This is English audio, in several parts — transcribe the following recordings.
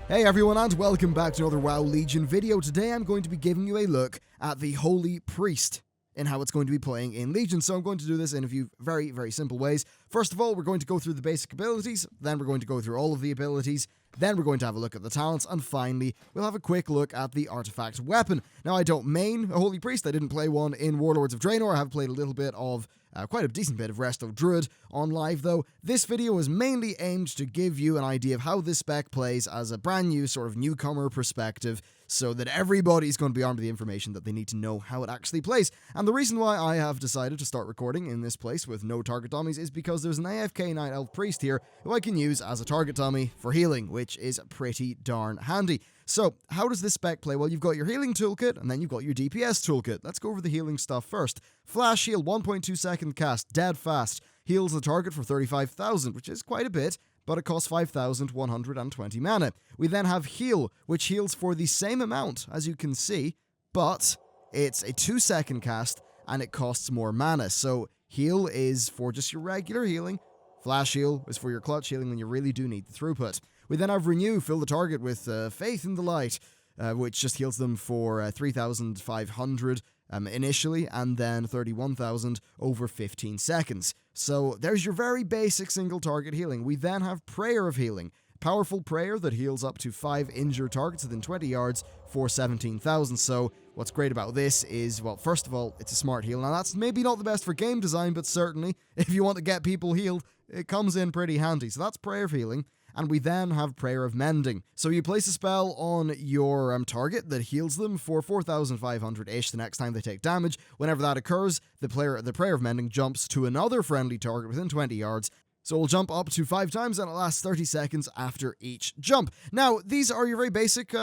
Hey everyone, and welcome back to another WoW Legion video. Today I'm going to be giving you a look at the Holy Priest and how it's going to be playing in Legion. So I'm going to do this in a few very, very simple ways. First of all, we're going to go through the basic abilities, then we're going to go through all of the abilities, then we're going to have a look at the talents, and finally, we'll have a quick look at the artifact weapon. Now, I don't main a Holy Priest. I didn't play one in Warlords of Draenor. I have played a little bit of, quite a decent bit of Resto Druid on live, though. This video is mainly aimed to give you an idea of how this spec plays as a brand new sort of newcomer perspective, so that everybody's going to be armed with the information that they need to know how it actually plays. And the reason why I have decided to start recording in this place with no target dummies is because there's an AFK Night Elf Priest here who I can use as a target dummy for healing, which is pretty darn handy. So, how does this spec play? Well, you've got your healing toolkit, and then you've got your DPS toolkit. Let's go over the healing stuff first. Flash heal, 1.2 second cast, dead fast. Heals the target for 35,000, which is quite a bit, but it costs 5,120 mana. We then have heal, which heals for the same amount, as you can see, but it's a 2-second cast, and it costs more mana. So, heal is for just your regular healing. Flash heal is for your clutch healing when you really do need the throughput. We then have Renew, fill the target with Faith in the Light, which just heals them for 3,500 initially, and then 31,000 over 15 seconds. So there's your very basic single target healing. We then have Prayer of Healing, powerful prayer that heals up to 5 injured targets within 20 yards for 17,000. So what's great about this is, well, first of all, it's a smart heal. Now that's maybe not the best for game design, but certainly if you want to get people healed, it comes in pretty handy. So that's Prayer of Healing. And we then have Prayer of Mending. So you place a spell on your target that heals them for 4,500-ish the next time they take damage. Whenever that occurs, the Prayer of Mending jumps to another friendly target within 20 yards. So it'll jump up to 5 times, and it lasts 30 seconds after each jump. Now, these are your very basic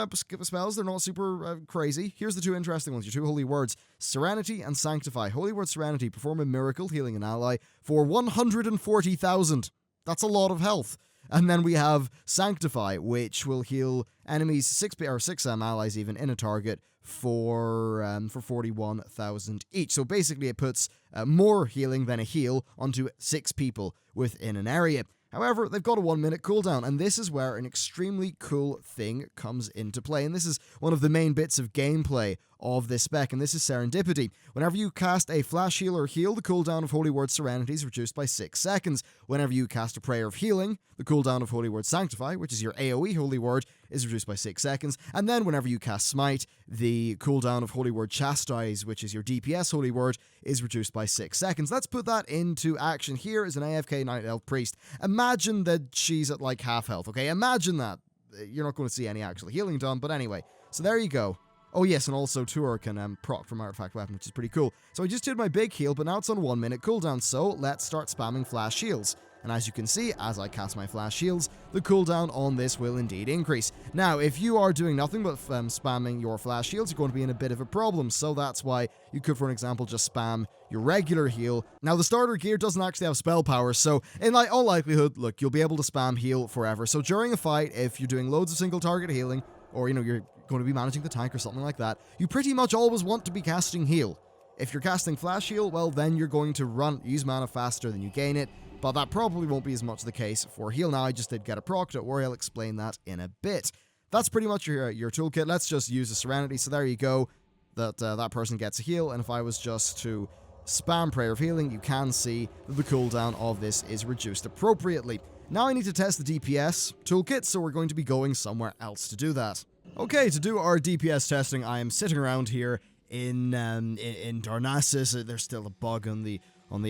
spells. They're not super crazy. Here's the two interesting ones, your two holy words, Serenity and Sanctify. Holy word Serenity, perform a miracle, healing an ally for 140,000. That's a lot of health. And then we have Sanctify, which will heal enemies, 6 allies even, in a target for 41,000 each. So basically it puts more healing than a heal onto 6 people within an area. However, they've got a 1-minute cooldown, and this is where an extremely cool thing comes into play. And this is one of the main bits of gameplay of this spec, and this is Serendipity. Whenever you cast a Flash Heal or Heal, the cooldown of Holy Word Serenity is reduced by 6 seconds. Whenever you cast a Prayer of Healing, the cooldown of Holy Word Sanctify, which is your AoE Holy Word, is reduced by 6 seconds. And then whenever you cast Smite, the cooldown of Holy Word Chastise, which is your DPS Holy Word, is reduced by 6 seconds. Let's put that into action. Here is an AFK Night Elf Priest. Imagine that she's at like half health, okay? Imagine that. You're not going to see any actual healing done, but anyway. So there you go. Oh yes, and also Tour can proc from Artifact Weapon, which is pretty cool. So I just did my big heal, but now it's on 1-minute cooldown, so let's start spamming Flash Heals. And as you can see, as I cast my Flash Heals, the cooldown on this will indeed increase. Now, if you are doing nothing but spamming your Flash Heals, you're going to be in a bit of a problem, so that's why you could, for an example, just spam your regular heal. Now, the starter gear doesn't actually have spell power, so in all likelihood, look, you'll be able to spam heal forever. So during a fight, if you're doing loads of single target healing, or, you're going to be managing the tank or something like that, you pretty much always want to be casting heal. If you're casting Flash Heal, well, then you're going to use mana faster than you gain it, but that probably won't be as much the case for heal. Now, I just did get a proc, don't worry, I'll explain that in a bit. That's pretty much your toolkit. Let's just use the Serenity, so there you go, that person gets a heal, and if I was just to spam Prayer of Healing, you can see that the cooldown of this is reduced appropriately. Now I need to test the DPS toolkit, so we're going to be going somewhere else to do that. Okay, to do our DPS testing, I am sitting around here in Darnassus. There's still a bug on the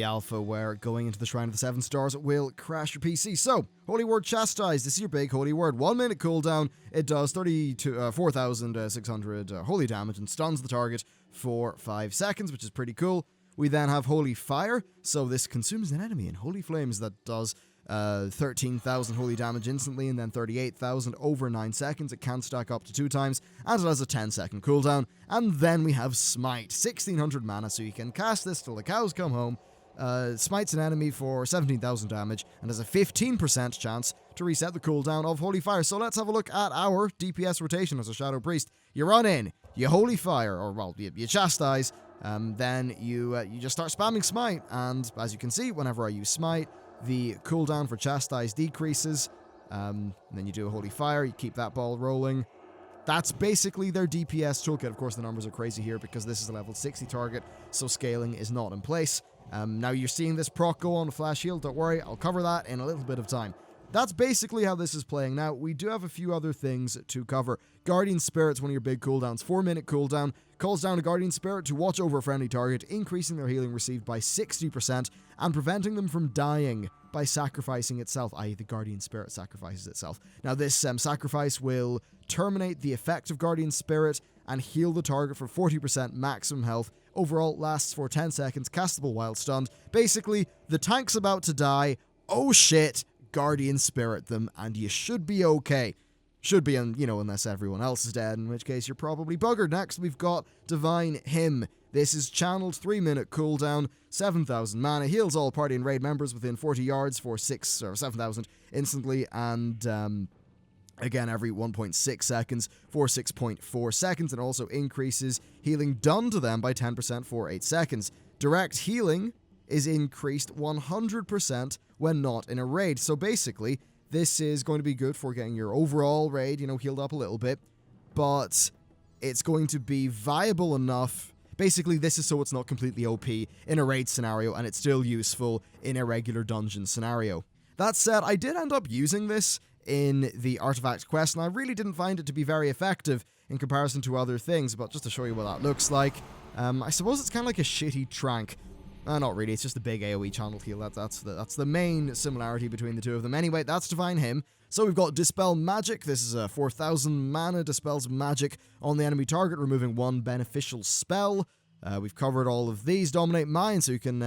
alpha where going into the Shrine of the 7 Stars will crash your PC. So, Holy Word Chastise, this is your big holy word. 1-minute cooldown, it does 4,600 holy damage and stuns the target for 5 seconds, which is pretty cool. We then have Holy Fire, so this consumes an enemy in holy flames that does 13,000 holy damage instantly, and then 38,000 over 9 seconds. It can stack up to 2 times, and it has a 10-second cooldown. And then we have Smite, 1,600 mana, so you can cast this till the cows come home. Smites an enemy for 17,000 damage, and has a 15% chance to reset the cooldown of Holy Fire. So let's have a look at our DPS rotation as a Shadow Priest. You run in, you Holy Fire, or well, you Chastise, then you just start spamming Smite, and as you can see, whenever I use Smite, the cooldown for Chastise decreases, And then you do a Holy Fire, you keep that ball rolling. That's basically their DPS toolkit. Of course, the numbers are crazy here because this is a level 60 target, so scaling is not in place. Now you're seeing this proc go on Flash Heal. Don't worry, I'll cover that in a little bit of time. That's basically how this is playing. Now, we do have a few other things to cover. Guardian Spirit's one of your big cooldowns. 4-minute cooldown. Calls down a Guardian Spirit to watch over a friendly target, increasing their healing received by 60% and preventing them from dying by sacrificing itself, i.e. the Guardian Spirit sacrifices itself. Now, this sacrifice will terminate the effect of Guardian Spirit and heal the target for 40% maximum health. Overall, lasts for 10 seconds, castable while stunned. Basically, the tank's about to die. Oh shit! Guardian Spirit them, and you should be okay. Should be, unless everyone else is dead, in which case you're probably buggered. Next, we've got Divine Hymn. This is channeled, 3-minute cooldown, 7,000 mana, heals all party and raid members within 40 yards for 7,000 instantly, and again every 1.6 seconds for 6.4 seconds, and also increases healing done to them by 10% for 8 seconds. Direct healing is increased 100% when not in a raid. So basically, this is going to be good for getting your overall raid, healed up a little bit, but it's going to be viable enough. Basically, this is so it's not completely OP in a raid scenario, and it's still useful in a regular dungeon scenario. That said, I did end up using this in the Artifact quest, and I really didn't find it to be very effective in comparison to other things, but just to show you what that looks like, I suppose it's kind of like a shitty trank. Not really, it's just a big AoE channel heal. That's the main similarity between the two of them. Anyway, that's Divine Hymn. So we've got Dispel Magic. This is a 4,000 mana, dispels magic on the enemy target, removing one beneficial spell. We've covered all of these. Dominate Mind, so you can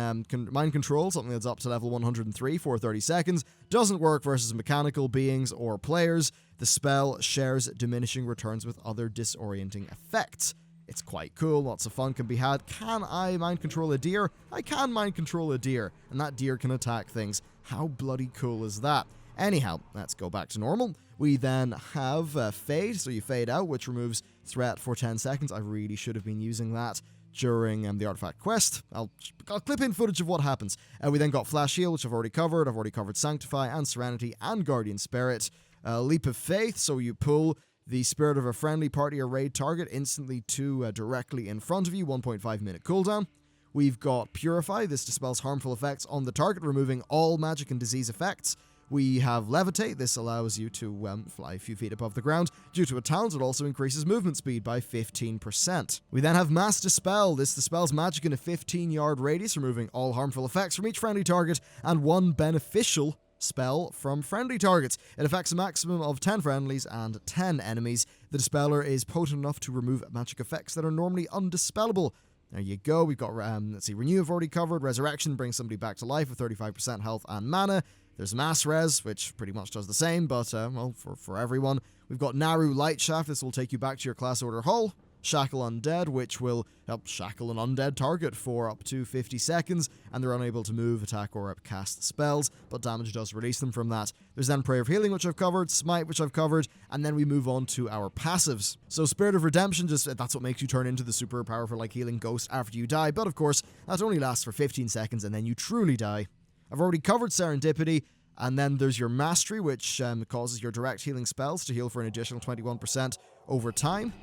mind control something that's up to level 103 for 30 seconds. Doesn't work versus mechanical beings or players. The spell shares diminishing returns with other disorienting effects. It's quite cool, lots of fun can be had. Can I mind control a deer? I can mind control a deer, and that deer can attack things. How bloody cool is that? Anyhow, let's go back to normal. We then have Fade, so you fade out, which removes threat for 10 seconds. I really should have been using that during the Artifact quest. I'll clip in footage of what happens. We then got Flash Heal, which I've already covered. I've already covered Sanctify and Serenity and Guardian Spirit. Leap of Faith, so you pull the spirit of a friendly party or raid target instantly to directly in front of you, 1.5 minute cooldown. We've got Purify. This dispels harmful effects on the target, removing all magic and disease effects. We have Levitate. This allows you to fly a few feet above the ground. Due to a talent, it also increases movement speed by 15%. We then have Mass Dispel. This dispels magic in a 15-yard radius, removing all harmful effects from each friendly target and one beneficial spell from friendly targets. It affects a maximum of 10 friendlies and 10 enemies. The Dispeller is potent enough to remove magic effects that are normally undispellable. There you go. We've got, Renew I've already covered. Resurrection brings somebody back to life with 35% health and mana. There's Mass Res, which pretty much does the same, but, for everyone. We've got Naru Light Shaft. This will take you back to your class order hull. Shackle Undead, which will help shackle an undead target for up to 50 seconds, and they're unable to move, attack, or cast spells, but damage does release them from that. There's then Prayer of Healing, which I've covered, Smite, which I've covered, and then we move on to our passives. So Spirit of Redemption, that's what makes you turn into the super powerful, healing ghost after you die, but of course, that only lasts for 15 seconds, and then you truly die. I've already covered Serendipity, and then there's your Mastery, which causes your direct healing spells to heal for an additional 21% over time,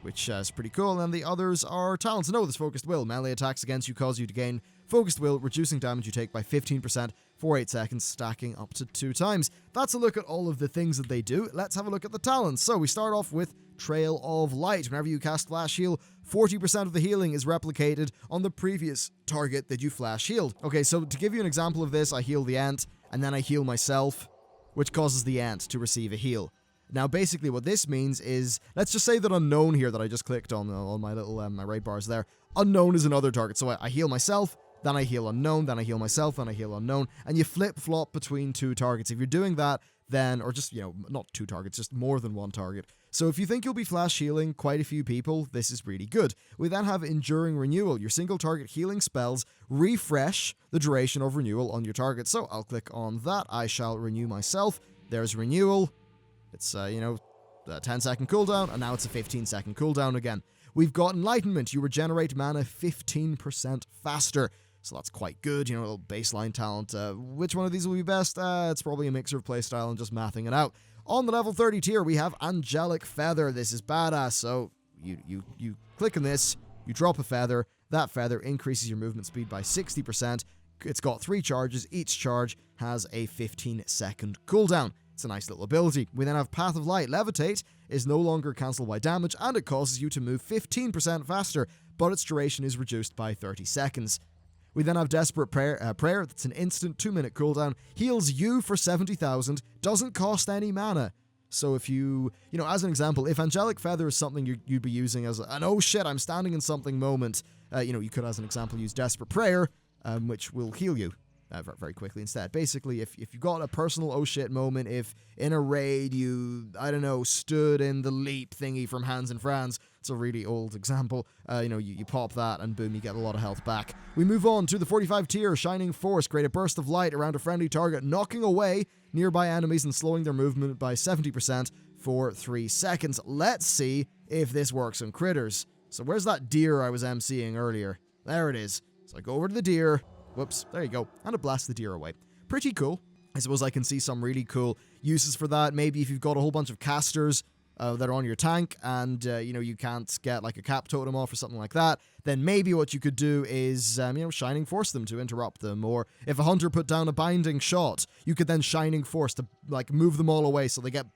which is pretty cool. And then the others are talents. No, there's Focused Will. Melee attacks against you cause you to gain Focused Will, reducing damage you take by 15% for 8 seconds, stacking up to 2 times. That's a look at all of the things that they do. Let's have a look at the talents. So we start off with Trail of Light. Whenever you cast Flash Heal, 40% of the healing is replicated on the previous target that you Flash Healed. Okay, so to give you an example of this, I heal the Ant, and then I heal myself, which causes the Ant to receive a heal. Now, basically what this means is, let's just say that Unknown here that I just clicked on my little my raid bars there. Unknown is another target, so I heal myself, then I heal Unknown, then I heal myself, then I heal Unknown, and you flip-flop between 2 targets. If you're doing that, then, or just, not 2 targets, just more than 1 target. So if you think you'll be flash healing quite a few people, this is really good. We then have Enduring Renewal. Your single target healing spells refresh the duration of renewal on your target. So I'll click on that. I shall renew myself. There's Renewal. It's, a 10-second cooldown, and now it's a 15-second cooldown again. We've got Enlightenment. You regenerate mana 15% faster. so that's quite good, you know, a little baseline talent. Which one of these will be best? It's probably a mixture of playstyle and just mathing it out. On the level 30 tier, we have Angelic Feather. This is badass, so you click on this, you drop a feather, that feather increases your movement speed by 60%. It's got 3 charges, each charge has a 15-second cooldown. It's a nice little ability. We then have Path of Light. Levitate is no longer cancelled by damage, and it causes you to move 15% faster, but its duration is reduced by 30 seconds. We then have Desperate Prayer. That's an instant 2-minute cooldown, heals you for 70,000, doesn't cost any mana. So if you know, as an example, if Angelic Feather is something you'd be using as an oh shit, I'm standing in something moment, you know, you could, as an example, use Desperate Prayer, which will heal you very quickly instead. Basically, if you've got a personal oh shit moment, if in a raid you, I don't know, stood in the leap thingy from Hans and Franz, it's a really old example, you know, you pop that and boom, you get a lot of health back. We move on to the 45 tier, Shining Force. Create a burst of light around a friendly target, knocking away nearby enemies and slowing their movement by 70% for 3 seconds. Let's see if this works on critters. So where's that deer I was MCing earlier? There it is. So I go over to the deer. Whoops, there you go. And it blasts the deer away. Pretty cool. I suppose I can see some really cool uses for that. Maybe if you've got a whole bunch of casters that are on your tank and, you know, you can't get like a cap totem off or something like that, then maybe what you could do is, you know, Shining Force them to interrupt them. Or if a hunter put down a binding shot, you could then Shining Force to, like, move them all away so they get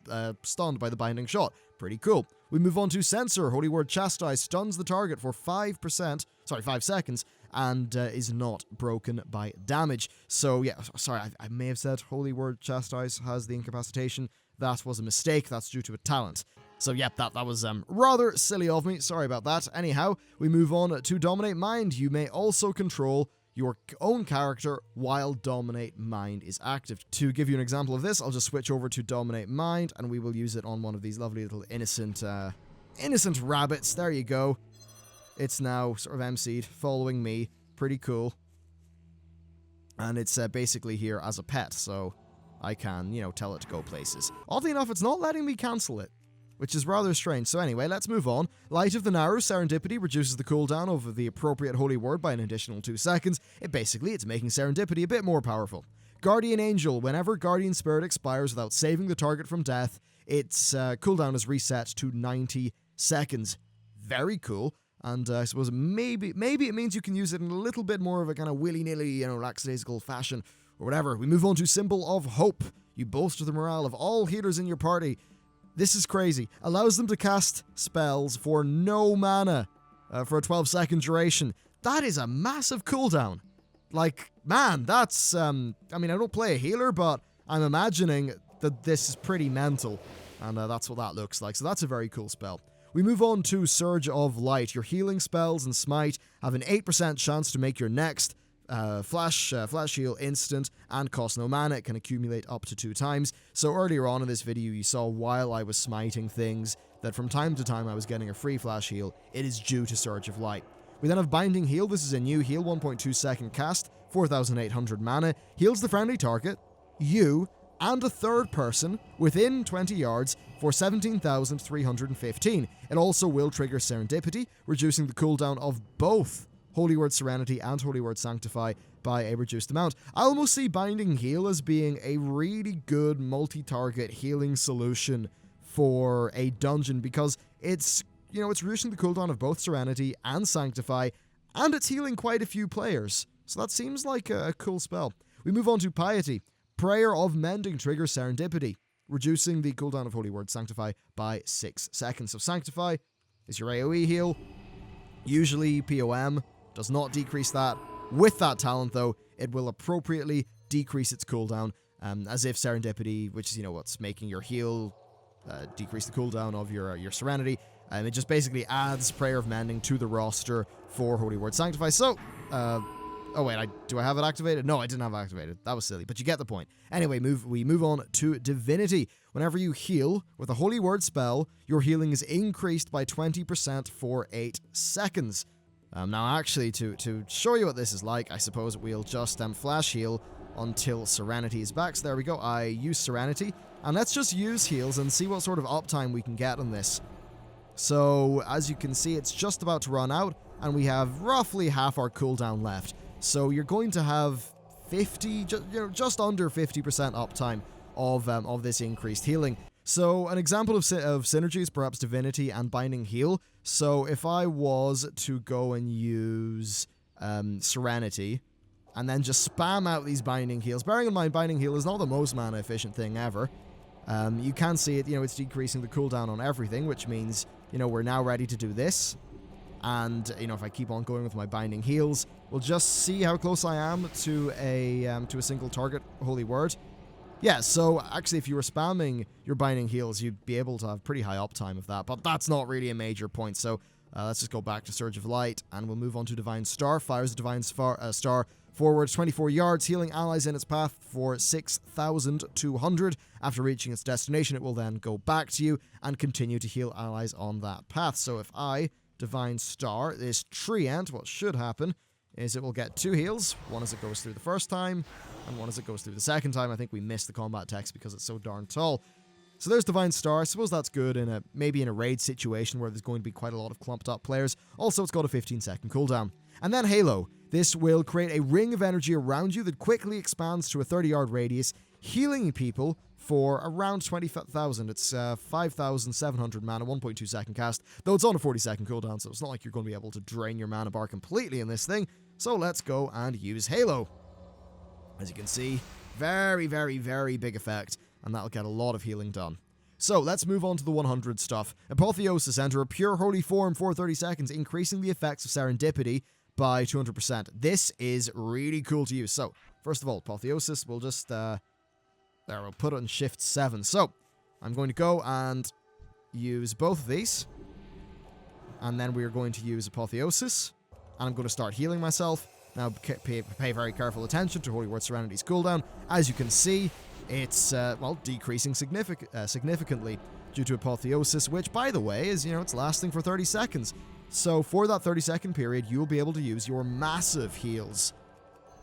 stunned by the binding shot. Pretty cool. We move on to Censor. Holy Word Chastise stuns the target for 5 seconds, and is not broken by damage. So yeah, sorry, I may have said Holy Word Chastise has the incapacitation. That was a mistake. That's due to a talent. So yep, that was rather silly of me. Sorry about that. Anyhow, we move on to Dominate Mind. You may also control your own character while Dominate Mind is active. To give you an example of this, I'll just switch over to Dominate Mind, and we will use it on one of these lovely little innocent rabbits. There you go. It's now sort of MC'd, following me. Pretty cool. And it's basically here as a pet, so I can, you know, tell it to go places. Oddly enough, it's not letting me cancel it, which is rather strange. So anyway, let's move on. Light of the Narrow. Serendipity reduces the cooldown of the appropriate holy word by an additional 2 seconds. It's making Serendipity a bit more powerful. Guardian Angel. Whenever Guardian Spirit expires without saving the target from death, its cooldown is reset to 90 seconds. Very cool. And I suppose maybe it means you can use it in a little bit more of a kind of willy-nilly, you know, lackadaisical fashion or whatever. We move on to Symbol of Hope. You bolster the morale of all healers in your party. This is crazy. Allows them to cast spells for no mana for a 12-second duration. That is a massive cooldown. Like, man, that's, I mean, I don't play a healer, but I'm imagining that this is pretty mental. And that's what that looks like. So that's a very cool spell. We move on to Surge of Light. Your healing spells and Smite have an 8% chance to make your next flash heal instant and cost no mana. It can accumulate up to 2 times. So earlier on in this video, you saw while I was smiting things that from time to time I was getting a free flash heal. It is due to Surge of Light. We then have Binding Heal. This is a new heal, 1.2 second cast, 4,800 mana. Heals the friendly target, you, and a third person within 20 yards for 17,315. It also will trigger Serendipity, reducing the cooldown of both Holy Word Serenity and Holy Word Sanctify by a reduced amount. I almost see Binding Heal as being a really good multi-target healing solution for a dungeon because it's, you know, it's reducing the cooldown of both Serenity and Sanctify, and it's healing quite a few players. So that seems like a cool spell. We move on to Piety. Prayer of Mending triggers Serendipity, reducing the cooldown of Holy Word Sanctify by 6 seconds. So Sanctify is your AoE heal. Usually POM does not decrease that. With that talent, though, it will appropriately decrease its cooldown, as if Serendipity, which is, you know, what's making your heal decrease the cooldown of your Serenity. It just basically adds Prayer of Mending to the roster for Holy Word Sanctify. So, oh wait, do I have it activated? No, I didn't have it activated. That was silly, but you get the point. Anyway, we move on to Divinity. Whenever you heal with a Holy Word spell, your healing is increased by 20% for 8 seconds. Now, actually, to show you what this is like, I suppose we'll just flash heal until Serenity is back. So there we go. I use Serenity, and let's just use heals and see what sort of uptime we can get on this. So, as you can see, it's just about to run out, and we have roughly half our cooldown left. So you're going to have 50, just under 50% uptime of this increased healing. So an example of synergy is perhaps Divinity and Binding Heal. So if I was to go and use Serenity and then just spam out these Binding Heals, bearing in mind Binding Heal is not the most mana efficient thing ever. You can see it, it's decreasing the cooldown on everything, which means, we're now ready to do this. And, if I keep on going with my Binding Heals, we'll just see how close I am to a single target Holy Word. Yeah, so actually if you were spamming your Binding Heals, you'd be able to have pretty high uptime of that, but that's not really a major point. So let's just go back to Surge of Light, and we'll move on to Divine Star. Fires the Divine Star forwards 24 yards, healing allies in its path for 6,200. After reaching its destination, it will then go back to you and continue to heal allies on that path. So if I Divine Star this Treant, what should happen is it will get 2 heals, one as it goes through the first time, and one as it goes through the second time. I think we missed the combat text because it's so darn tall. So there's Divine Star. I suppose that's good in maybe in a raid situation where there's going to be quite a lot of clumped up players. Also, it's got a 15-second cooldown. And then Halo. This will create a ring of energy around you that quickly expands to a 30-yard radius, healing people for around 20,000. It's 5,700 mana, 1.2 second cast, though it's on a 40-second cooldown, so it's not like you're going to be able to drain your mana bar completely in this thing. So let's go and use Halo. As you can see, very, very, very big effect, and that'll get a lot of healing done. So let's move on to the 100 stuff. Apotheosis, enter a pure holy form for 30 seconds, increasing the effects of Serendipity by 200%. This is really cool to use. So, first of all, Apotheosis, we'll just, we'll put it in Shift 7. So, I'm going to go and use both of these. And then we're going to use Apotheosis. And I'm going to start healing myself. Now, pay very careful attention to Holy Word Serenity's cooldown. As you can see, it's, decreasing significantly due to Apotheosis, which, by the way, is, it's lasting for 30 seconds. So, for that 30-second period, you'll be able to use your massive heals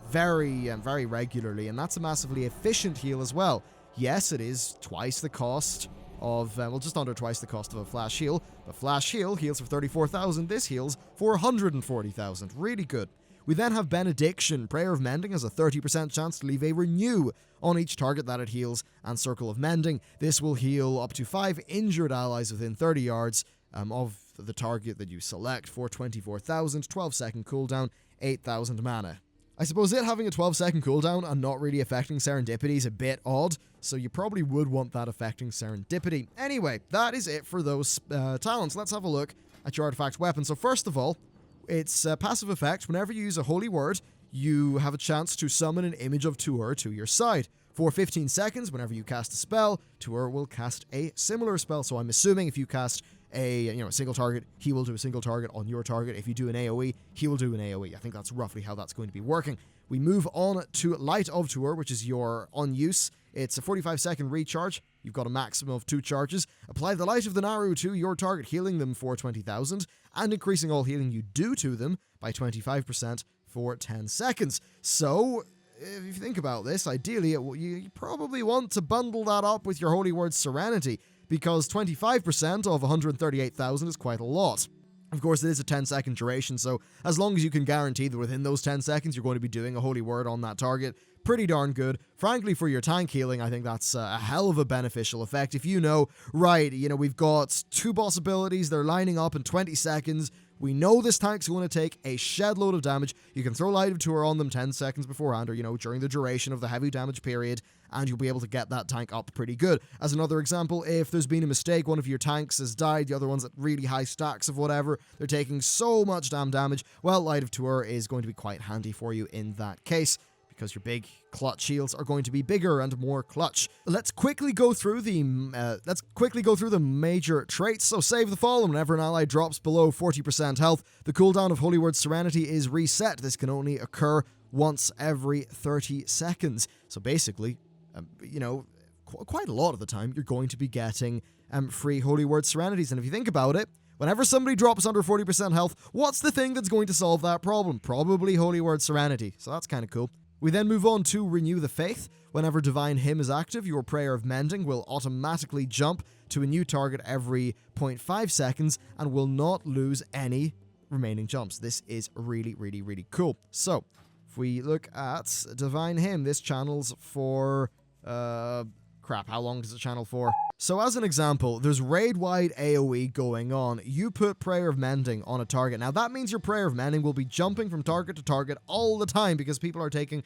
very regularly, and that's a massively efficient heal as well. Yes, it is twice the cost of, just under twice the cost of a Flash Heal, but Flash Heal heals for 34,000, this heals for 140,000, really good. We then have Benediction. Prayer of Mending has a 30% chance to leave a Renew on each target that it heals, and Circle of Mending. This will heal up to 5 injured allies within 30 yards of the target that you select for 24,000, 12-second cooldown, 8,000 mana. I suppose it having a 12-second cooldown and not really affecting Serendipity is a bit odd, so you probably would want that affecting Serendipity. Anyway, that is it for those talents. Let's have a look at your artifact weapon. So first of all, it's a passive effect. Whenever you use a holy word, you have a chance to summon an image of Tuur to your side. For 15 seconds, whenever you cast a spell, Tuur will cast a similar spell. So I'm assuming if you cast a single target, he will do a single target on your target. If you do an AoE, he will do an AoE. I think that's roughly how that's going to be working. We move on to Light of Tuur, which is your on use. It's a 45-second recharge. You've got a maximum of 2 charges. Apply the Light of the Naru to your target, healing them for 20,000, and increasing all healing you do to them by 25% for 10 seconds. So, if you think about this, ideally, you probably want to bundle that up with your Holy Word Serenity, because 25% of 138,000 is quite a lot. Of course, it is a 10-second duration, so as long as you can guarantee that within those 10 seconds you're going to be doing a Holy Word on that target, pretty darn good. Frankly, for your tank healing, I think that's a hell of a beneficial effect. If you know, right, we've got 2 boss abilities, they're lining up in 20 seconds, we know this tank's going to take a shed load of damage, you can throw Light of Tuur on them 10 seconds beforehand, or, during the duration of the heavy damage period, and you'll be able to get that tank up pretty good. As another example, if there's been a mistake, one of your tanks has died, the other one's at really high stacks of whatever, they're taking so much damn damage, well, Light of Tuur is going to be quite handy for you in that case, because your big clutch shields are going to be bigger and more clutch. Let's quickly go through the major traits. So Save the Fallen. Whenever an ally drops below 40% health, the cooldown of Holy Word Serenity is reset. This can only occur once every 30 seconds. So basically, quite a lot of the time, you're going to be getting free Holy Word Serenities. And if you think about it, whenever somebody drops under 40% health, what's the thing that's going to solve that problem? Probably Holy Word Serenity. So that's kind of cool. We then move on to Renew the Faith. Whenever Divine Hymn is active, your Prayer of Mending will automatically jump to a new target every 0.5 seconds and will not lose any remaining jumps. This is really, really, really cool. So, If we look at Divine Hymn, this channels for... crap, how long does it channel for? So as an example, there's raid-wide AoE going on. You put Prayer of Mending on a target. Now that means your Prayer of Mending will be jumping from target to target all the time because people are taking,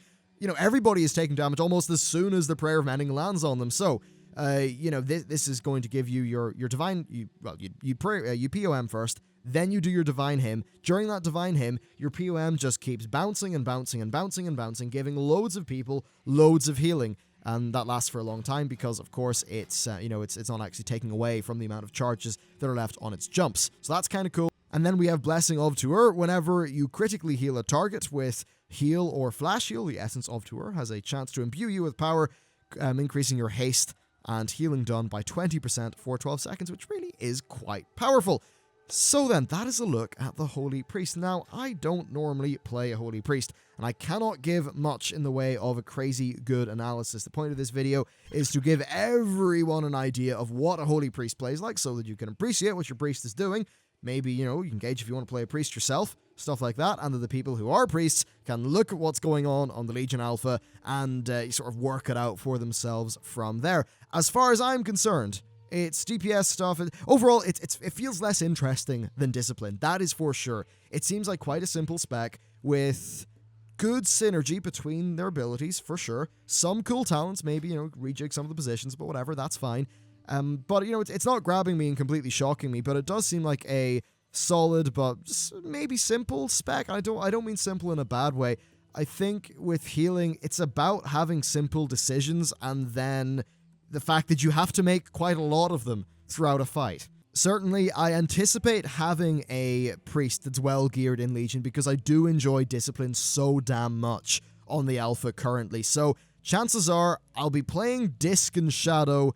everybody is taking damage almost as soon as the Prayer of Mending lands on them. So, this is going to give you your Divine, you POM first, then you do your Divine Hymn. During that Divine Hymn, your POM just keeps bouncing and bouncing and bouncing and bouncing, giving loads of people loads of healing. And that lasts for a long time because, of course, it's not actually taking away from the amount of charges that are left on its jumps. So that's kind of cool. And then we have Blessing of Tuur. Whenever you critically heal a target with Heal or Flash Heal, the Essence of Tuur has a chance to imbue you with power, increasing your haste and healing done by 20% for 12 seconds, which really is quite powerful. So then, that is a look at the Holy Priest. Now, I don't normally play a Holy Priest, and I cannot give much in the way of a crazy good analysis. The point of this video is to give everyone an idea of what a Holy Priest plays like, so that you can appreciate what your priest is doing. Maybe, you can gauge if you want to play a priest yourself, stuff like that, and that the people who are priests can look at what's going on the Legion Alpha and sort of work it out for themselves from there. As far as I'm concerned, it's DPS stuff. Overall, it feels less interesting than Discipline. That is for sure. It seems like quite a simple spec with good synergy between their abilities, for sure. Some cool talents, maybe, rejig some of the positions, but whatever, that's fine. But, it's not grabbing me and completely shocking me, but it does seem like a solid but maybe simple spec. I don't mean simple in a bad way. I think with healing, it's about having simple decisions and then the fact that you have to make quite a lot of them throughout a fight. Certainly, I anticipate having a priest that's well geared in Legion because I do enjoy Discipline so damn much on the Alpha currently. So chances are I'll be playing Disc and Shadow,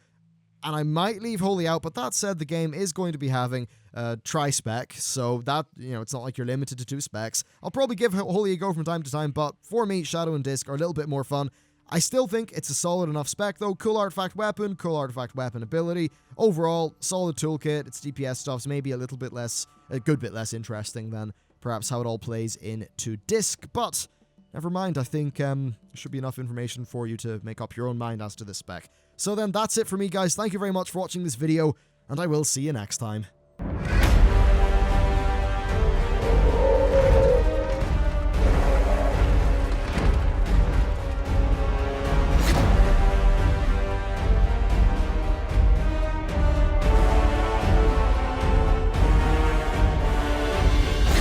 and I might leave Holy out, but that said, the game is going to be having tri-spec, so that, it's not like you're limited to 2 specs. I'll probably give Holy a go from time to time, but for me, Shadow and Disc are a little bit more fun. I still think it's a solid enough spec, though. Cool artifact weapon ability. Overall, solid toolkit. Its DPS stuff's maybe a good bit less interesting than perhaps how it all plays into Disc, but never mind. I think there should be enough information for you to make up your own mind as to this spec. So then, that's it for me, guys. Thank you very much for watching this video, and I will see you next time.